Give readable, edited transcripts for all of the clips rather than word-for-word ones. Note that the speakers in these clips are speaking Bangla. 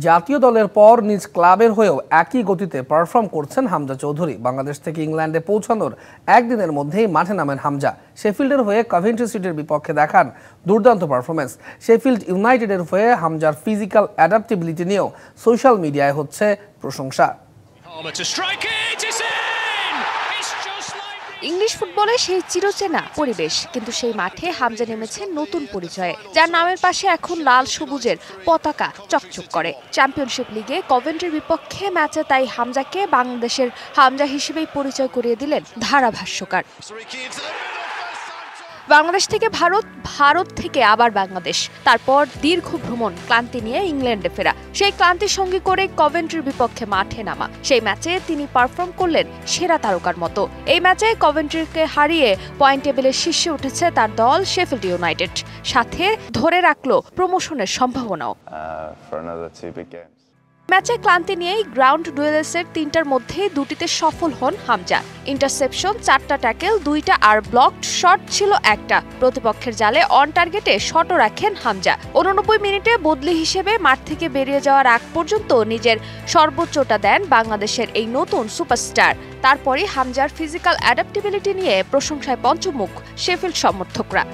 জাতীয় দলের পর নিজ ক্লাবের হয়েও একই গতিতে পারফর্ম করছেন হামজা চৌধুরী। বাংলাদেশ থেকে ইংল্যান্ডে পৌঁছানোর একদিনের মধ্যেই মাঠে নামেন হামজা। শেফিল্ডের হয়ে কভেন্ট্রি সিটির বিপক্ষে দেখান দুর্দান্ত পারফরমেন্স। শেফিল্ড ইউনাইটেডের হয়ে হামজার ফিজিক্যাল অ্যাডাপ্টেবিলিটি নিয়েও সোশ্যাল মিডিয়ায় হচ্ছে প্রশংসা। ইংলিশ ফুটবলে সেই চিরচেনা পরিবেশ, কিন্তু সেই মাঠে হামজা নেমেছেন নতুন পরিচয়ে, যার নামের পাশে এখন লাল সবুজের পতাকা চকচক করে। চ্যাম্পিয়নশিপ লিগে কভেন্ট্রির বিপক্ষে ম্যাচে তাই হামজাকে বাংলাদেশের হামজা হিসেবেই পরিচয় করিয়ে দিলেন ধারাভাষ্যকার। বাংলাদেশ থেকে ভারত, ভারত থেকে আবার বাংলাদেশ, তারপর দীর্ঘ ভ্রমণ, ক্লান্তি নিয়ে ইংল্যান্ডে ফেরা, সেই ক্লান্তি সঙ্গী করে কভেন্ট্রির বিপক্ষে মাঠে নামা। সেই ম্যাচে তিনি পারফর্ম করলেন সেরা তারকার মতো। এই ম্যাচে কভেন্ট্রিকে হারিয়ে পয়েন্ট টেবিলের শীর্ষে উঠেছে তার দল শেফিল্ড ইউনাইটেড, সাথে ধরে রাখলো প্রমোশনের সম্ভাবনাও। ম্যাচে ক্লান্তি নিয়েই গ্রাউন্ড ডুয়েলসের ৩টার মধ্যে ২টিতে সফল হন হামজা। ইন্টারসেপশন ৪টা, ট্যাকেল ২টা আর ব্লকড শট ছিল ১টা। প্রতিপক্ষের জালে অন টার্গেটে শটও রাখেন হামজা। ৮৯ মিনিটে বদলি হিসেবে মাঠ থেকে বেরিয়ে যাওয়ার আগ পর্যন্ত নিজের সর্বোচ্চটা দেন বাংলাদেশের এই নতুন সুপারস্টার। তারপরই হামজার ফিজিক্যাল অ্যাডাপ্টেবিলিটি নিয়ে প্রশংসায় পঞ্চমুখ শেফিল্ড সমর্থকরা।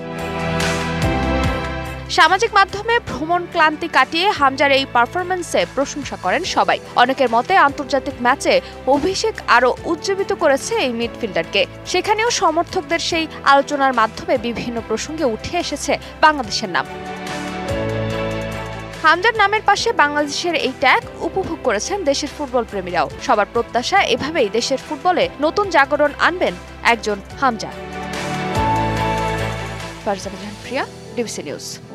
সামাজিক মাধ্যমে ভ্রমণ ক্লান্তি কাটিয়ে হামজার এই পারফরম্যান্সে প্রশংসা করেন সবাই। অনেকের মতে আন্তর্জাতিক ম্যাচে অভিষেক আরও উজ্জীবিত করেছে এই মিডফিল্ডারকে। সেখানেও সমর্থকদের সেই আলোচনার মাধ্যমে বিভিন্ন প্রসঙ্গে উঠে এসেছে বাংলাদেশের নাম। হামজার নামের পাশে বাংলাদেশের এই ট্যাগ উপভোগ করেছেন দেশের ফুটবল প্রেমীরাও। সবার প্রত্যাশা এভাবেই দেশের ফুটবলে নতুন জাগরণ আনবেন একজন হামজা। ফারজানা জাহান প্রিয়া, ডিবিসি নিউজ।